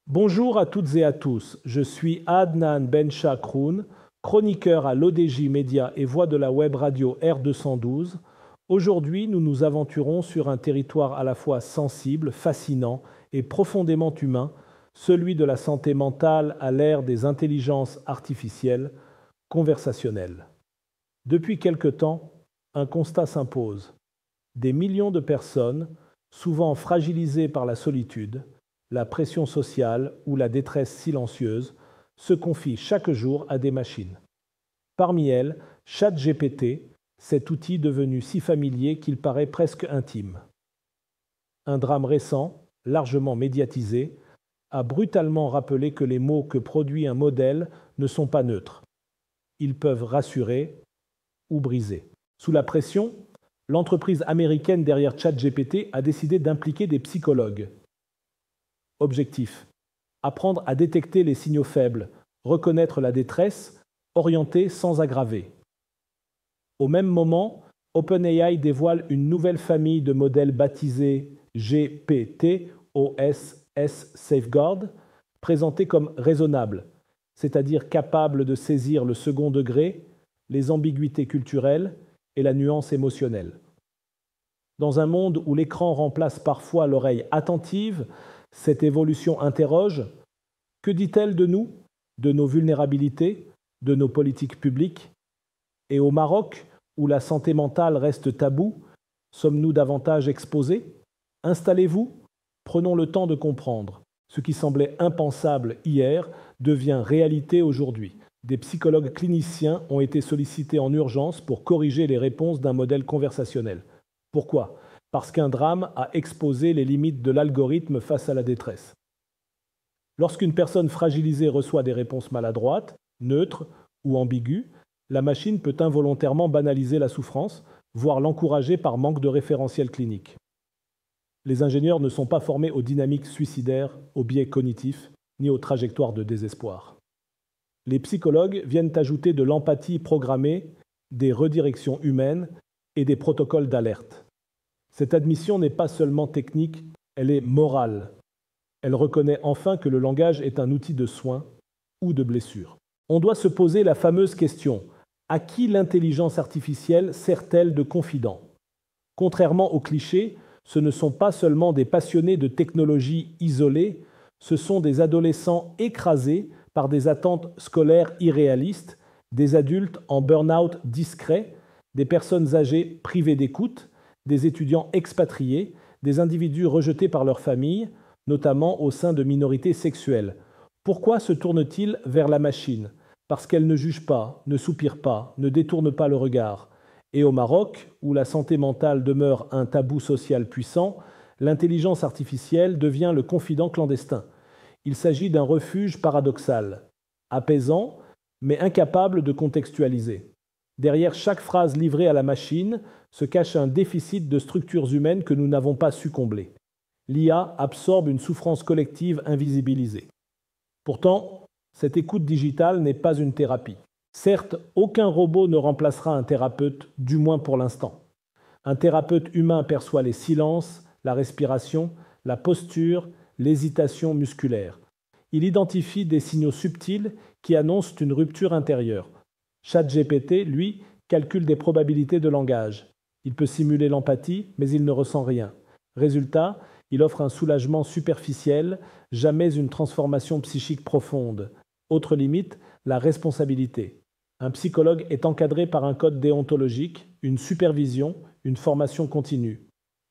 Bonjour à toutes et à tous, je suis Adnan Benchakroun, chroniqueur à l'ODJ Média et voix de la web radio R212. Aujourd'hui, nous nous aventurons sur un territoire à la fois sensible, fascinant et profondément humain, celui de la santé mentale à l'ère des intelligences artificielles conversationnelles. Depuis quelque temps, un constat s'impose. Des millions de personnes, souvent fragilisées par la solitude, la pression sociale ou la détresse silencieuse, se confient chaque jour à des machines. Parmi elles, ChatGPT, cet outil devenu si familier qu'il paraît presque intime. Un drame récent, largement médiatisé, a brutalement rappelé que les mots que produit un modèle ne sont pas neutres. Ils peuvent rassurer ou briser. Sous la pression, l'entreprise américaine derrière ChatGPT a décidé d'impliquer des psychologues. Objectif: apprendre à détecter les signaux faibles, reconnaître la détresse, orienter sans aggraver. Au même moment, OpenAI dévoile une nouvelle famille de modèles baptisés GPT OSS Safeguard, présentés comme raisonnables, c'est-à-dire capables de saisir le second degré, les ambiguïtés culturelles et la nuance émotionnelle. Dans un monde où l'écran remplace parfois l'oreille attentive, cette évolution interroge: que dit-elle de nous, de nos vulnérabilités, de nos politiques publiques? Et au Maroc, où la santé mentale reste taboue, sommes-nous davantage exposés? Installez-vous, prenons le temps de comprendre. Ce qui semblait impensable hier devient réalité aujourd'hui. Des psychologues cliniciens ont été sollicités en urgence pour corriger les réponses d'un modèle conversationnel. Pourquoi? Parce qu'un drame a exposé les limites de l'algorithme face à la détresse. Lorsqu'une personne fragilisée reçoit des réponses maladroites, neutres ou ambiguës, la machine peut involontairement banaliser la souffrance, voire l'encourager par manque de référentiel clinique. Les ingénieurs ne sont pas formés aux dynamiques suicidaires, aux biais cognitifs, ni aux trajectoires de désespoir. Les psychologues viennent ajouter de l'empathie programmée, des redirections humaines et des protocoles d'alerte. Cette admission n'est pas seulement technique, elle est morale. Elle reconnaît enfin que le langage est un outil de soin ou de blessure. On doit se poser la fameuse question: à qui l'intelligence artificielle sert-elle de confident? Contrairement aux clichés, ce ne sont pas seulement des passionnés de technologie isolés, ce sont des adolescents écrasés par des attentes scolaires irréalistes, des adultes en burn-out discret, des personnes âgées privées d'écoute, des étudiants expatriés, des individus rejetés par leur famille, notamment au sein de minorités sexuelles. Pourquoi se tournent-ils vers la machine? Parce qu'elle ne juge pas, ne soupire pas, ne détourne pas le regard. Et au Maroc, où la santé mentale demeure un tabou social puissant, l'intelligence artificielle devient le confident clandestin. Il s'agit d'un refuge paradoxal, apaisant, mais incapable de contextualiser. Derrière chaque phrase livrée à la machine se cache un déficit de structures humaines que nous n'avons pas su combler. L'IA absorbe une souffrance collective invisibilisée. Pourtant, cette écoute digitale n'est pas une thérapie. Certes, aucun robot ne remplacera un thérapeute, du moins pour l'instant. Un thérapeute humain perçoit les silences, la respiration, la posture, l'hésitation musculaire. Il identifie des signaux subtils qui annoncent une rupture intérieure. ChatGPT, lui, calcule des probabilités de langage. Il peut simuler l'empathie, mais il ne ressent rien. Résultat, il offre un soulagement superficiel, jamais une transformation psychique profonde. Autre limite, la responsabilité. Un psychologue est encadré par un code déontologique, une supervision, une formation continue.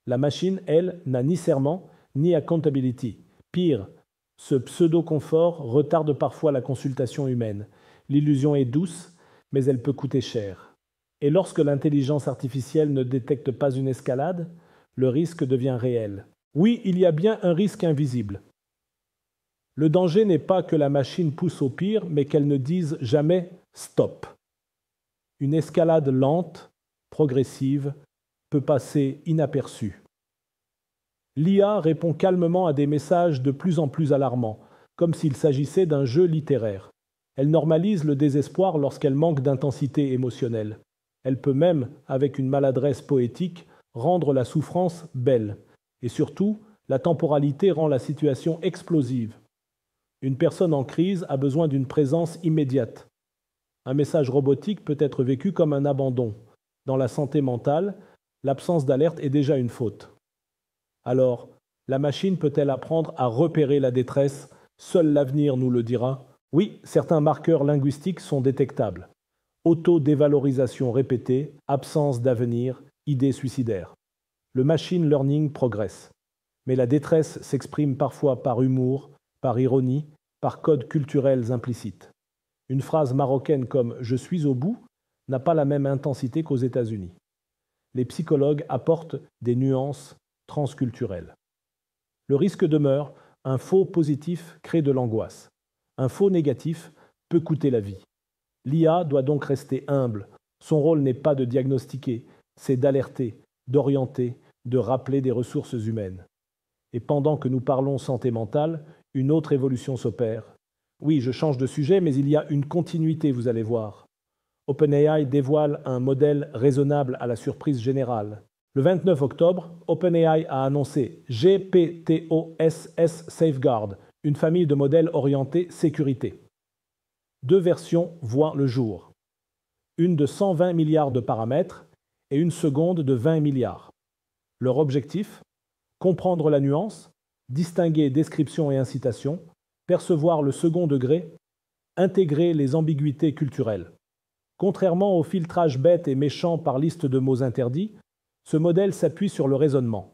La machine, elle, n'a ni serment, ni accountability. Pire, ce pseudo-confort retarde parfois la consultation humaine. L'illusion est douce, mais elle peut coûter cher. Et lorsque l'intelligence artificielle ne détecte pas une escalade, le risque devient réel. Oui, il y a bien un risque invisible. Le danger n'est pas que la machine pousse au pire, mais qu'elle ne dise jamais « stop ». Une escalade lente, progressive, peut passer inaperçue. L'IA répond calmement à des messages de plus en plus alarmants, comme s'il s'agissait d'un jeu littéraire. Elle normalise le désespoir lorsqu'elle manque d'intensité émotionnelle. Elle peut même, avec une maladresse poétique, rendre la souffrance belle. Et surtout, la temporalité rend la situation explosive. Une personne en crise a besoin d'une présence immédiate. Un message robotique peut être vécu comme un abandon. Dans la santé mentale, l'absence d'alerte est déjà une faute. Alors, la machine peut-elle apprendre à repérer la détresse? Seul l'avenir nous le dira. Oui, certains marqueurs linguistiques sont détectables. Auto-dévalorisation répétée, absence d'avenir, idées suicidaires. Le machine learning progresse. Mais la détresse s'exprime parfois par humour, par ironie, par codes culturels implicites. Une phrase marocaine comme « je suis au bout » n'a pas la même intensité qu'aux États-Unis. Les psychologues apportent des nuances transculturelles. Le risque demeure, un faux positif crée de l'angoisse. Un faux négatif peut coûter la vie. L'IA doit donc rester humble. Son rôle n'est pas de diagnostiquer, c'est d'alerter, d'orienter, de rappeler des ressources humaines. Et pendant que nous parlons santé mentale, une autre évolution s'opère. Oui, je change de sujet, mais il y a une continuité, vous allez voir. OpenAI dévoile un modèle raisonnable à la surprise générale. Le 29 octobre, OpenAI a annoncé GPTOSS Safeguard, une famille de modèles orientés sécurité. 2 versions voient le jour. Une de 120 milliards de paramètres et une seconde de 20 milliards. Leur objectif? Comprendre la nuance, distinguer description et incitation, percevoir le second degré, intégrer les ambiguïtés culturelles. Contrairement au filtrage bête et méchant par liste de mots interdits, ce modèle s'appuie sur le raisonnement.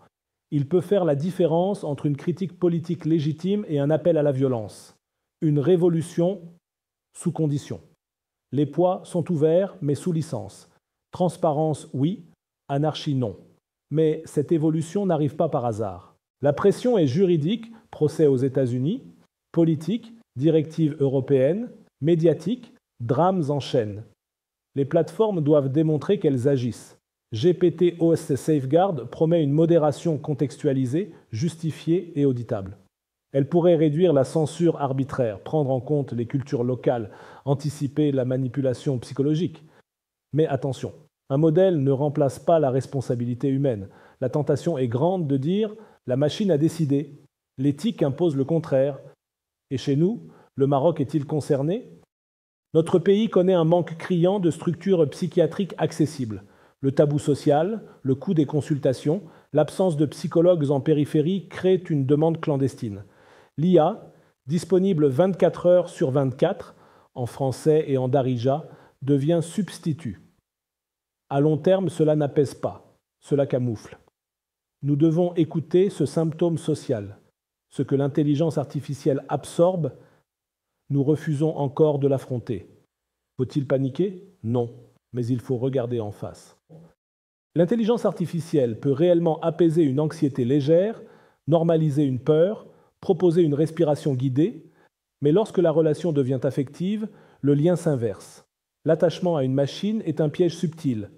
Il peut faire la différence entre une critique politique légitime et un appel à la violence. Une révolution sous condition. Les poids sont ouverts, mais sous licence. Transparence, oui. Anarchie, non. Mais cette évolution n'arrive pas par hasard. La pression est juridique, procès aux États-Unis, politique, directives européennes, médiatique, drames en chaîne. Les plateformes doivent démontrer qu'elles agissent. GPTOSS Safeguard promet une modération contextualisée, justifiée et auditable. Elle pourrait réduire la censure arbitraire, prendre en compte les cultures locales, anticiper la manipulation psychologique. Mais attention, un modèle ne remplace pas la responsabilité humaine. La tentation est grande de dire « la machine a décidé ». L'éthique impose le contraire. Et chez nous, le Maroc est-il concerné? Notre pays connaît un manque criant de structures psychiatriques accessibles. Le tabou social, le coût des consultations, l'absence de psychologues en périphérie créent une demande clandestine. L'IA, disponible 24 heures sur 24, en français et en darija, devient substitut. À long terme, cela n'apaise pas, cela camoufle. Nous devons écouter ce symptôme social. Ce que l'intelligence artificielle absorbe, nous refusons encore de l'affronter. Faut-il paniquer? Non, mais il faut regarder en face. L'intelligence artificielle peut réellement apaiser une anxiété légère, normaliser une peur, proposer une respiration guidée, mais lorsque la relation devient affective, le lien s'inverse. L'attachement à une machine est un piège subtil.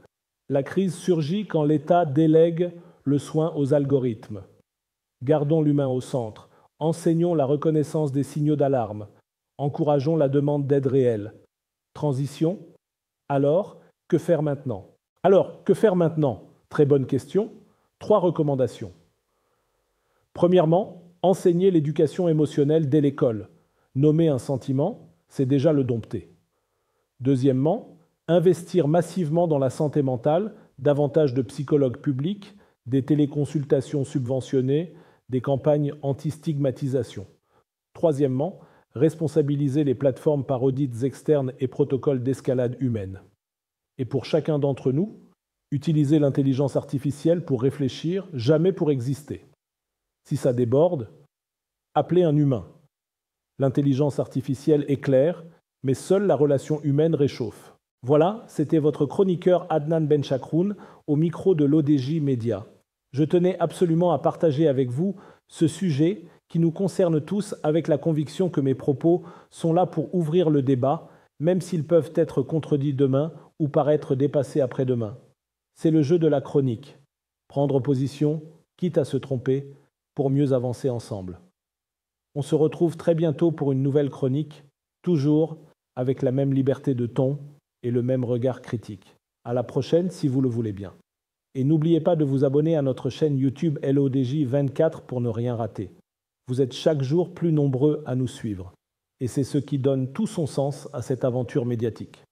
La crise surgit quand l'État délègue le soin aux algorithmes. Gardons l'humain au centre, enseignons la reconnaissance des signaux d'alarme, encourageons la demande d'aide réelle. Transition? Alors, que faire maintenant? Très bonne question. 3 recommandations. Premièrement, enseigner l'éducation émotionnelle dès l'école. Nommer un sentiment, c'est déjà le dompter. Deuxièmement, investir massivement dans la santé mentale, davantage de psychologues publics, des téléconsultations subventionnées, des campagnes anti-stigmatisation. Troisièmement, responsabiliser les plateformes par audits externes et protocoles d'escalade humaine. Et pour chacun d'entre nous, utiliser l'intelligence artificielle pour réfléchir, jamais pour exister. Si ça déborde, appelez un humain. L'intelligence artificielle éclaire, mais seule la relation humaine réchauffe. Voilà, c'était votre chroniqueur Adnan Benchakroun au micro de l'ODJ Média. Je tenais absolument à partager avec vous ce sujet qui nous concerne tous avec la conviction que mes propos sont là pour ouvrir le débat, même s'ils peuvent être contredits demain ou paraître dépassés après-demain. C'est le jeu de la chronique. Prendre position, quitte à se tromper, pour mieux avancer ensemble. On se retrouve très bientôt pour une nouvelle chronique, toujours avec la même liberté de ton et le même regard critique. À la prochaine si vous le voulez bien. Et n'oubliez pas de vous abonner à notre chaîne YouTube LODJ24 pour ne rien rater. Vous êtes chaque jour plus nombreux à nous suivre. Et c'est ce qui donne tout son sens à cette aventure médiatique.